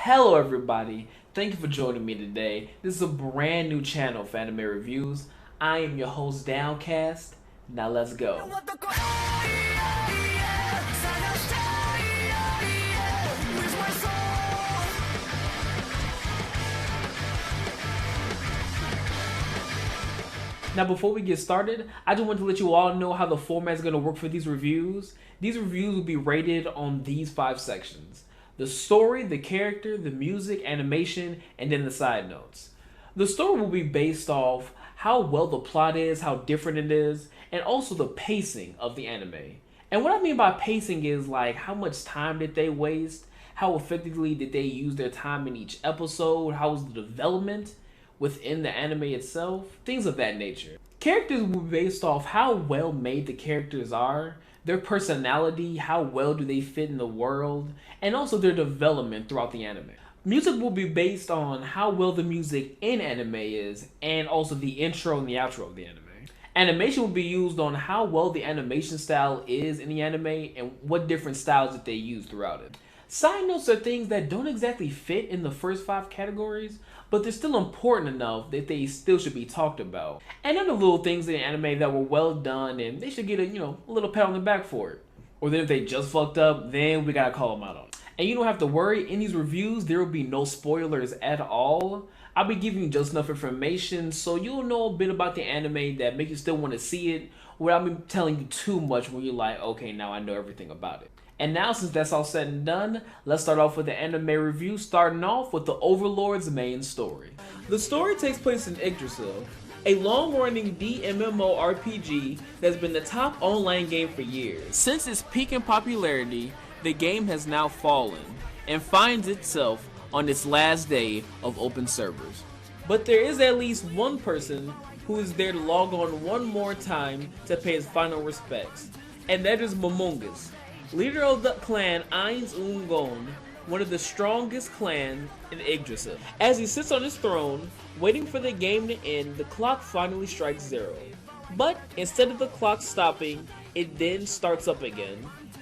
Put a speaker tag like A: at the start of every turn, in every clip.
A: Hello everybody, thank you for joining me today. This is a brand new channel for anime reviews. I am your host Downcast. Now let's go. Now before we get started, I just want to let you all know how the format is going to work for these reviews. These reviews will be rated on these 5 sections: the story, the character, the music, animation, and then the side notes. The story will be based off how well the plot is, how different it is, and also the pacing of the anime. And what I mean by pacing is like how much time did they waste, how effectively did they use their time in each episode, how was the development within the anime itself, things of that nature. Characters will be based off how well made the characters are, their personality, how well do they fit in the world, and also their development throughout the anime. Music will be based on how well the music in anime is, and also the intro and the outro of the anime. Animation will be used on how well the animation style is in the anime and what different styles that they use throughout it. Side notes are things that don't exactly fit in the first 5 categories, but they're still important enough that they still should be talked about. And other little things in the anime that were well done and they should get a little pat on the back for it. Or then if they just fucked up, then we gotta call them out on it. And you don't have to worry, in these reviews there will be no spoilers at all. I'll be giving you just enough information so you'll know a bit about the anime that make you still want to see it without me telling you too much when you're like, okay, now I know everything about it. And now, since that's all said and done, let's start off with the anime review, starting off with the Overlord's main story. The story takes place in Yggdrasil, a long-running DMMORPG that's been the top online game for years. Since its peak in popularity, the game has now fallen and finds itself on its last day of open servers. But there is at least one person who is there to log on one more time to pay his final respects, and that is Momongus, leader of the clan Ainz Ungon, one of the strongest clans in Yggdrasil. As he sits on his throne, waiting for the game to end, the clock finally strikes 0. But instead of the clock stopping, it then starts up again,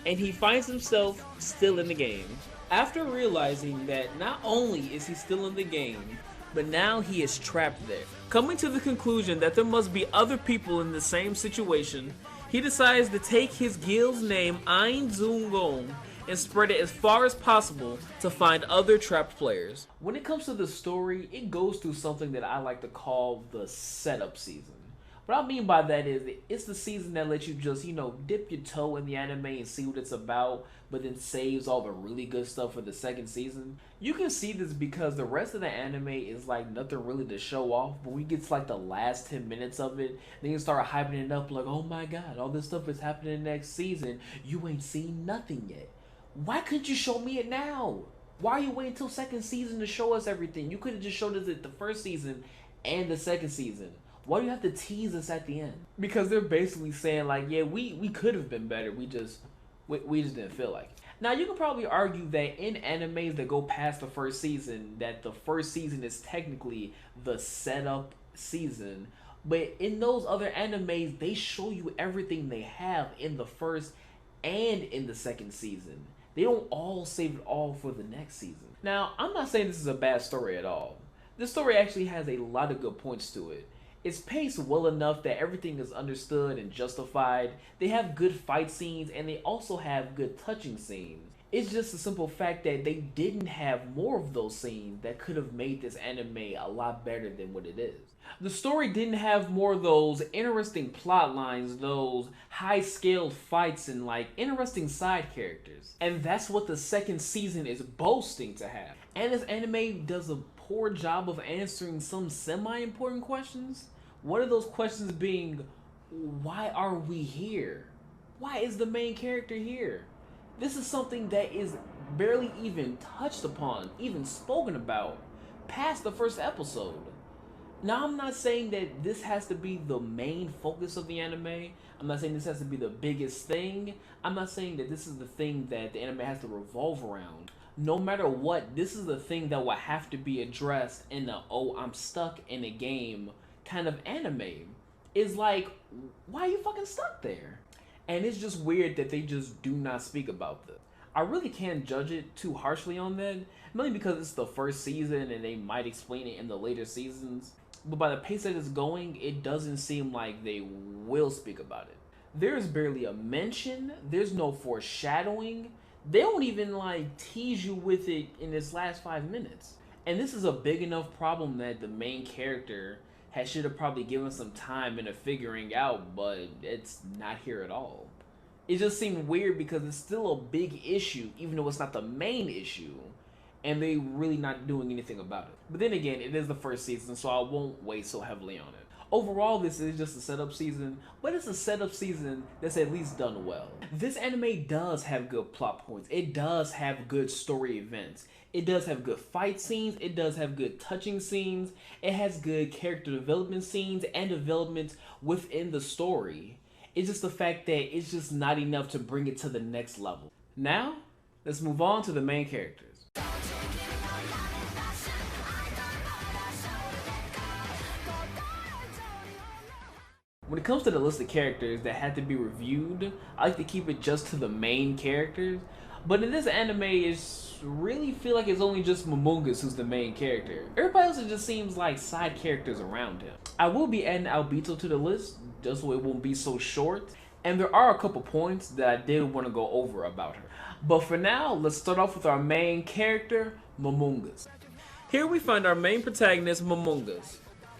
A: and he finds himself still in the game. After realizing that not only is he still in the game, but now he is trapped there. Coming to the conclusion that there must be other people in the same situation, he decides to take his guild's name, Ainz Ungon, and spread it as far as possible to find other trapped players. When it comes to the story, it goes through something that I like to call the setup season. What I mean by that is, it's the season that lets you just, dip your toe in the anime and see what it's about, but then saves all the really good stuff for the second season. You can see this because the rest of the anime is like nothing really to show off, but when we get to like the last 10 minutes of it, then you start hyping it up like, oh my god, all this stuff is happening next season. You ain't seen nothing yet. Why couldn't you show me it now? Why are you waiting till second season to show us everything? You could have just showed us it the first season and the second season. Why do you have to tease us at the end? Because they're basically saying like, yeah, we could have been better. We just didn't feel like it. Now you can probably argue that in animes that go past the first season, that the first season is technically the setup season. But in those other animes, they show you everything they have in the first and in the second season. They don't all save it all for the next season. Now, I'm not saying this is a bad story at all. This story actually has a lot of good points to it. It's paced well enough that everything is understood and justified. They have good fight scenes and they also have good touching scenes. It's just a simple fact that they didn't have more of those scenes that could have made this anime a lot better than what it is. The story didn't have more of those interesting plot lines, those high-scaled fights, and like interesting side characters. And that's what the second season is boasting to have. And this anime does a poor job of answering some semi-important questions. One of those questions being, why are we here? Why is the main character here? This is something that is barely even touched upon, even spoken about, past the first episode. Now, I'm not saying that this has to be the main focus of the anime. I'm not saying this has to be the biggest thing. I'm not saying that this is the thing that the anime has to revolve around. No matter what, this is the thing that will have to be addressed in the, oh, I'm stuck in a game kind of anime. Is like, why are you fucking stuck there? And it's just weird that they just do not speak about this. I really can't judge it too harshly on that, mainly because it's the first season and they might explain it in the later seasons. But by the pace that it's going, it doesn't seem like they will speak about it. There's barely a mention, there's no foreshadowing. They don't even like tease you with it in its last 5 minutes. And this is a big enough problem that the main character should have probably given some time into figuring out, but it's not here at all. It just seemed weird because it's still a big issue, even though it's not the main issue, and they really not doing anything about it. But then again, it is the first season, so I won't weigh so heavily on it. Overall, this is just a setup season, but it's a setup season that's at least done well. This anime does have good plot points. It does have good story events. It does have good fight scenes. It does have good touching scenes. It has good character development scenes and developments within the story. It's just the fact that it's just not enough to bring it to the next level. Now, let's move on to the main characters. When it comes to the list of characters that had to be reviewed, I like to keep it just to the main characters. But in this anime, it's really feel like it's only just Momongas who's the main character. Everybody else just seems like side characters around him. I will be adding Albedo to the list, just so it won't be so short. And there are a couple points that I did want to go over about her. But for now, let's start off with our main character, Momongas. Here we find our main protagonist, Momongas.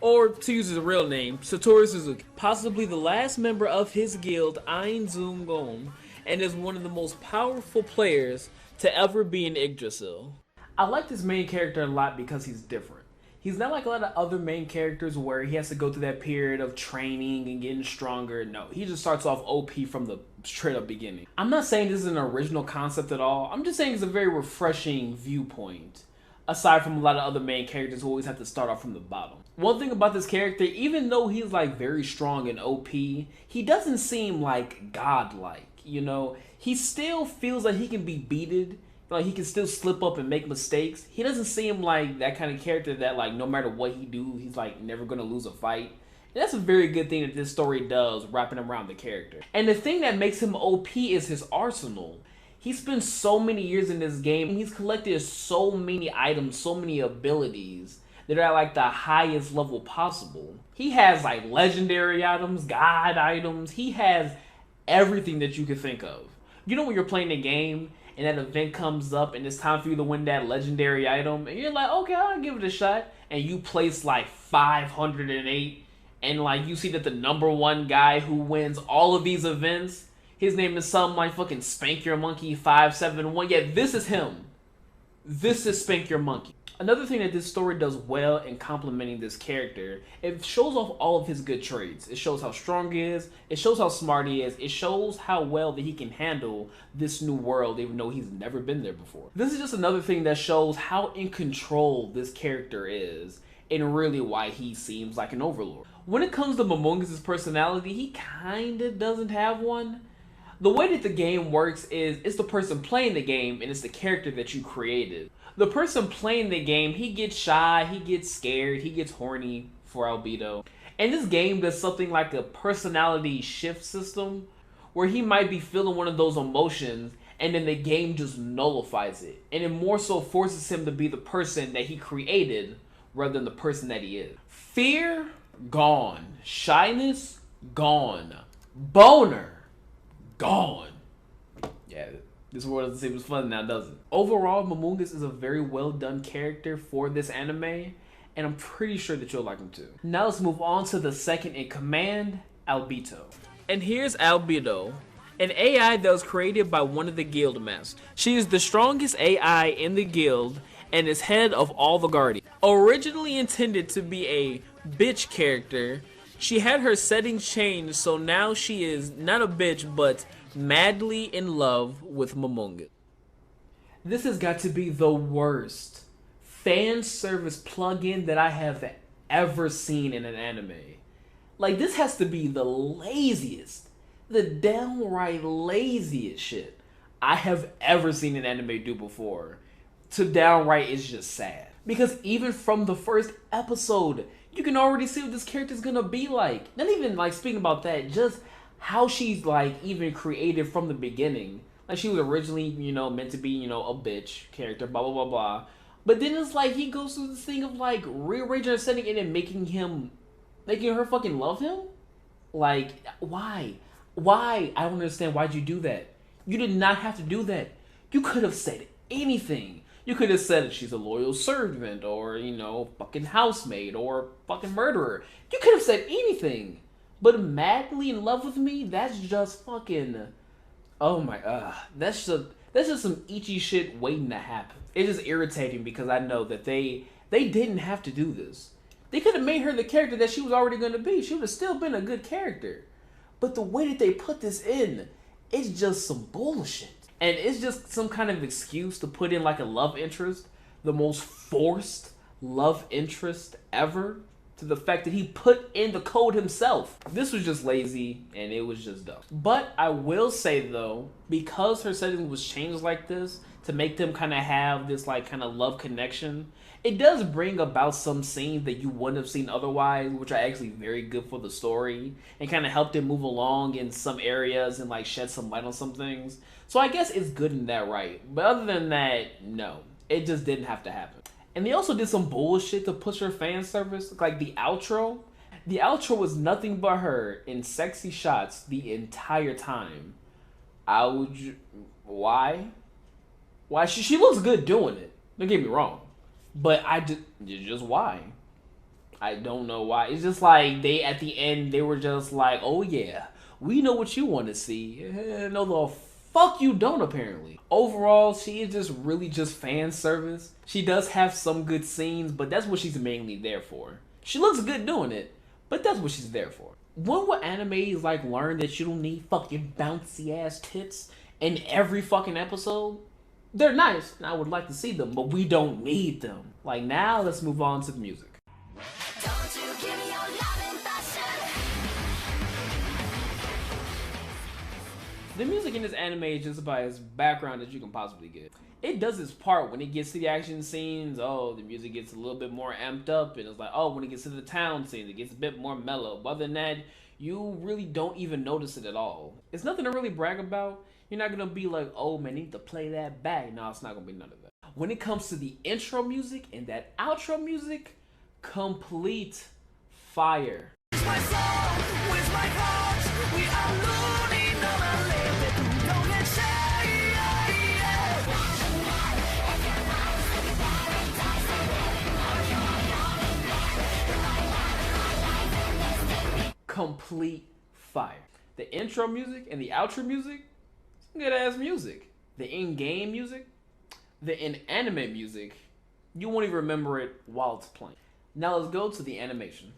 A: Or, to use his real name, Satoru Suzuki. Possibly the last member of his guild, Ain Zungon, and is one of the most powerful players to ever be in Yggdrasil. I like this main character a lot because he's different. He's not like a lot of other main characters where he has to go through that period of training and getting stronger. No, he just starts off OP from the straight up beginning. I'm not saying this is an original concept at all. I'm just saying it's a very refreshing viewpoint. Aside from a lot of other main characters who always have to start off from the bottom. One thing about this character, even though he's like very strong and OP, he doesn't seem like godlike, you know? He still feels like he can be beaten, like he can still slip up and make mistakes. He doesn't seem like that kind of character that like no matter what he do, he's like never gonna lose a fight. And that's a very good thing that this story does, wrapping around the character. And the thing that makes him OP is his arsenal. He spent so many years in this game, and he's collected so many items, so many abilities that are at like the highest level possible. He has like legendary items, god items, he has everything that you could think of. You know when you're playing a game and that event comes up and it's time for you to win that legendary item, and you're like, okay, I'll give it a shot, and you place like 508, and like you see that the #1 guy who wins all of these events, his name is something like fucking Spank Your Monkey 571. Yeah, this is him. This is Spank Your Monkey. Another thing that this story does well in complementing this character, it shows off all of his good traits. It shows how strong he is. It shows how smart he is. It shows how well that he can handle this new world, even though he's never been there before. This is just another thing that shows how in control this character is, and really why he seems like an overlord. When it comes to Momongas' personality, he kinda doesn't have one. The way that the game works is it's the person playing the game and it's the character that you created. The person playing the game, he gets shy, he gets scared, he gets horny for Albedo. And this game does something like a personality shift system where he might be feeling one of those emotions and then the game just nullifies it. And it more so forces him to be the person that he created rather than the person that he is. Fear, gone. Shyness, gone. Boner, gone. Yeah, this world doesn't seem as fun now, does it? Overall, Momongas is a very well done character for this anime, and I'm pretty sure that you'll like him too. Now let's move on to the second in command, Albedo. And here's Albedo, an AI that was created by one of the guild masters. She is the strongest AI in the guild and is head of all the guardians. Originally intended to be a bitch character, she had her settings changed, so now she is not a bitch, but madly in love with Momongas. This has got to be the worst fan service plugin that I have ever seen in an anime. Like, this has to be the laziest, the downright laziest shit I have ever seen an anime do before. To downright, it's just sad. Because even from the first episode, you can already see what this character's gonna be like. Not even like speaking about that, just how she's like even created from the beginning. Like she was originally, meant to be, a bitch character, blah blah blah blah. But then it's like he goes through this thing of like rearranging her setting and then making her fucking love him. Like, why? Why? I don't understand. Why'd you do that? You did not have to do that. You could have said anything. You could have said she's a loyal servant, or, fucking housemaid, or fucking murderer. You could have said anything. But madly in love with me, that's just fucking... Oh my, that's just some itchy shit waiting to happen. It's just irritating because I know that they didn't have to do this. They could have made her the character that she was already going to be. She would have still been a good character. But the way that they put this in, it's just some bullshit. And it's just some kind of excuse to put in like a love interest, the most forced love interest ever, to the fact that he put in the code himself. This was just lazy and it was just dumb. But I will say though, because her setting was changed like this to make them kind of have this like kind of love connection, it does bring about some scenes that you wouldn't have seen otherwise, which are actually very good for the story and kind of help them move along in some areas and like shed some light on some things. So I guess it's good in that right. But other than that, no, it just didn't have to happen. And they also did some bullshit to push her fan service, like the outro. The outro was nothing but her in sexy shots the entire time. Why? Why? She looks good doing it. Don't get me wrong. But just why? I don't know why. It's just like at the end, they were just like, oh yeah, we know what you want to see. No, the fuck you don't, apparently. Overall, she is just really just fan service. She does have some good scenes, but that's what she's mainly there for. She looks good doing it, but that's what she's there for. When will animes like learn that you don't need fucking bouncy ass tits in every fucking episode? They're nice, and I would like to see them, but we don't need them. Like, now, let's move on to the music. Don't you give me your loving passion. The music in this anime is just about as background as you can possibly get. It does its part when it gets to the action scenes. Oh, the music gets a little bit more amped up, and it's like, oh, when it gets to the town scene, it gets a bit more mellow. But other than that, you really don't even notice it at all. It's nothing to really brag about. You're not gonna be like, oh man, need to play that back. No, it's not gonna be none of that. When it comes to the intro music and that outro music, complete fire. Complete fire. The intro music and the outro music, good ass music. The in-game music, the in-anime music, you won't even remember it while it's playing. Now let's go to the animation.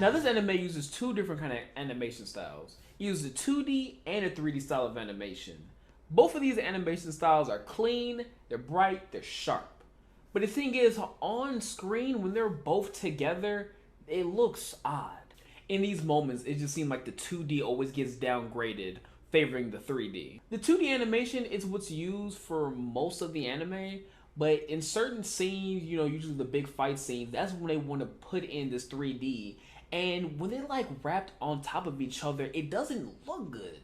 A: Now this anime uses two different kind of animation styles. It uses a 2D and a 3D style of animation. Both of these animation styles are clean, they're bright, they're sharp. But the thing is, on screen, when they're both together, it looks odd. In these moments, it just seems like the 2D always gets downgraded, favoring the 3D. The 2D animation is what's used for most of the anime, but in certain scenes, usually the big fight scenes, that's when they want to put in this 3D. And when they're like wrapped on top of each other, it doesn't look good.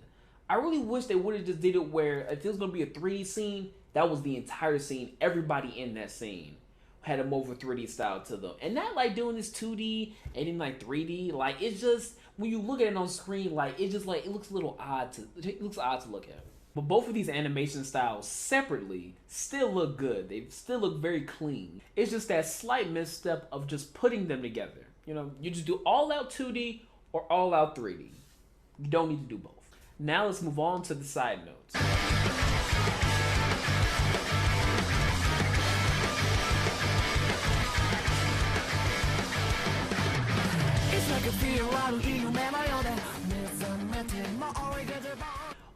A: I really wish they would have just did it where if it was going to be a 3D scene, that was the entire scene, everybody in that scene had a more 3D style to them. And not like doing this 2D and then like 3D. Like, it's just, when you look at it on screen, like, it's just like, it looks a little odd to look at. But both of these animation styles separately still look good. They still look very clean. It's just that slight misstep of just putting them together. You just do all out 2D or all out 3D. You don't need to do both. Now let's move on to the side notes.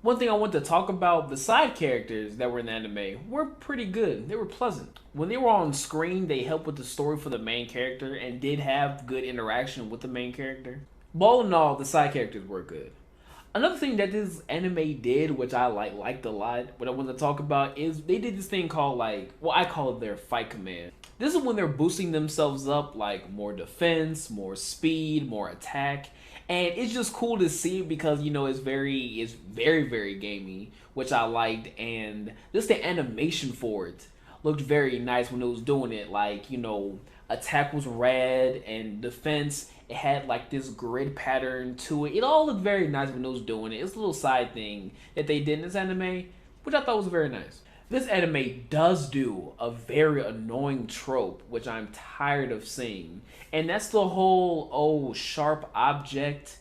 A: One thing I want to talk about, the side characters that were in the anime were pretty good. They were pleasant. When they were on screen, they helped with the story for the main character and did have good interaction with the main character. But all in all, the side characters were good. Another thing that this anime did, which I liked a lot, what I want to talk about is they did this thing called I call it their fight command. This is when they're boosting themselves up, like more defense, more speed, more attack. And it's just cool to see because, you know, it's very gamey, which I liked. And just the animation for it looked very nice when it was doing it. Like, you know, attack was red and defense, it had like this grid pattern to it. It all looked very nice when it was doing it. It's a little side thing that they did in this anime, which I thought was very nice. This anime does do a very annoying trope, which I'm tired of seeing. And that's the whole, oh, sharp object,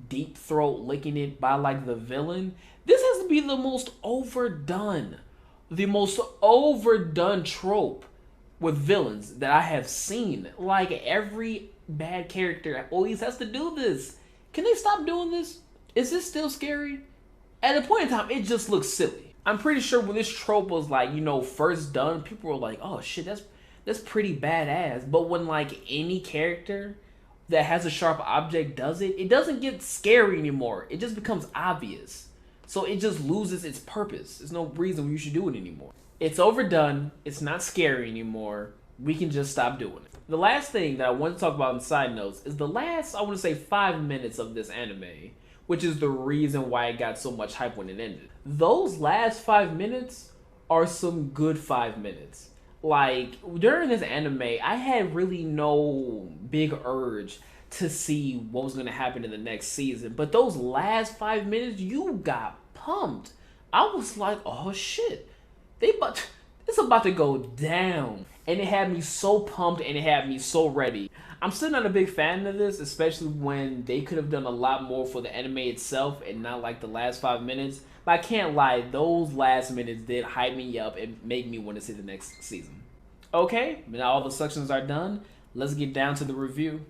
A: deep throat licking it by like the villain. This has to be the most overdone trope with villains that I have seen. Like every bad character always has to do this. Can they stop doing this? Is this still scary? At a point in time, it just looks silly. I'm pretty sure when this trope was like, you know, first done, people were like, oh shit, that's pretty badass. But when like any character that has a sharp object does it, it doesn't get scary anymore. It just becomes obvious. So it just loses its purpose. There's no reason you should do it anymore. It's overdone. It's not scary anymore. We can just stop doing it. The last thing that I want to talk about in side notes is the last, I want to say, 5 minutes of this anime, which is the reason why it got so much hype when it ended. Those last 5 minutes are some good 5 minutes. Like, during this anime, I had really no big urge to see what was going to happen in the next season. But those last 5 minutes, you got pumped. I was like, oh shit. It's about to go down. And it had me so pumped and it had me so ready. I'm still not a big fan of this, especially when they could have done a lot more for the anime itself and not like the last 5 minutes. But I can't lie, those last minutes did hype me up and make me want to see the next season. Okay, now all the sections are done. Let's get down to the review.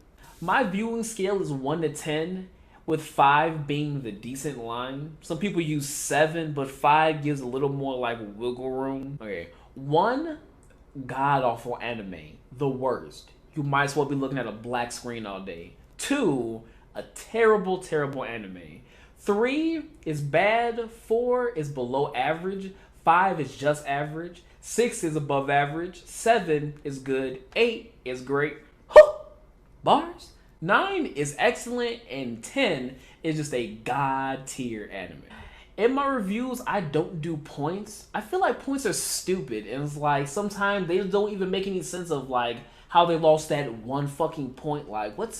A: My viewing scale is 1 to 10, with 5 being the decent line. Some people use 7, but 5 gives a little more like wiggle room. Okay, 1, god-awful anime, the worst. You might as well be looking at a black screen all day. 2, a terrible anime. 3 is bad, 4 is below average, 5 is just average, 6 is above average, 7 is good, 8 is great. Bars. 9 is excellent, and 10 is just a god tier anime. In my reviews, I don't do points. I feel like points are stupid, and it's like sometimes they don't even make any sense of like how they lost that 1 fucking point. Like what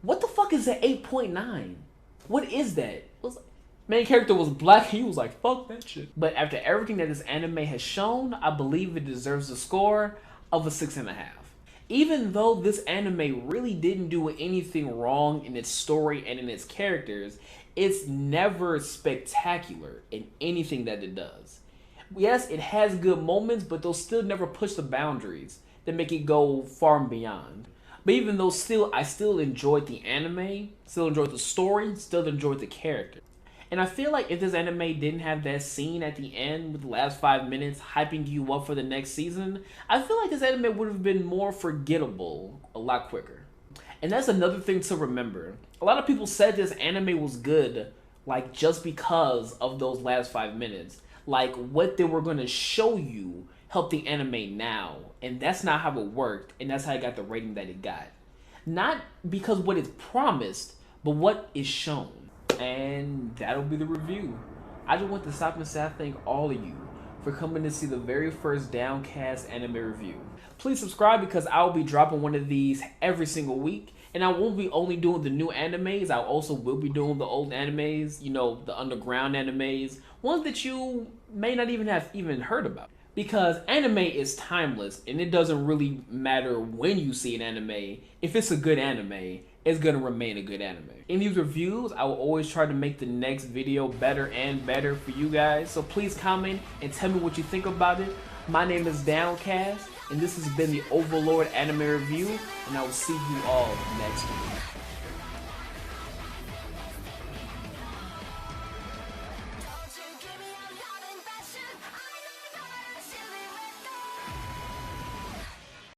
A: the fuck is that 8.9? What is that? Main character was black, he was like, fuck that shit. But after everything that this anime has shown, I believe it deserves a score of a 6.5. Even though this anime really didn't do anything wrong in its story and in its characters, it's never spectacular in anything that it does. Yes, it has good moments, but they'll still never push the boundaries that make it go far and beyond. But even though I still enjoyed the anime, still enjoyed the story, still enjoyed the character. And I feel like if this anime didn't have that scene at the end with the last 5 minutes hyping you up for the next season, I feel like this anime would have been more forgettable a lot quicker. And that's another thing to remember. A lot of people said this anime was good, like just because of those last 5 minutes. Like what they were going to show you helped the anime now. And that's not how it worked, and that's how it got the rating that it got. Not because what it's promised, but what is shown. And that'll be the review. I just want to stop and say I thank all of you for coming to see the very first Downcast anime review. Please subscribe because I'll be dropping one of these every single week. And I won't be only doing the new animes, I also will be doing the old animes, you know, the underground animes, ones that you may not even have heard about. Because anime is timeless, and it doesn't really matter when you see an anime. If it's a good anime, it's gonna remain a good anime. In these reviews, I will always try to make the next video better and better for you guys. So please comment and tell me what you think about it. My name is Downcast, and this has been the Overlord anime review, and I will see you all next week.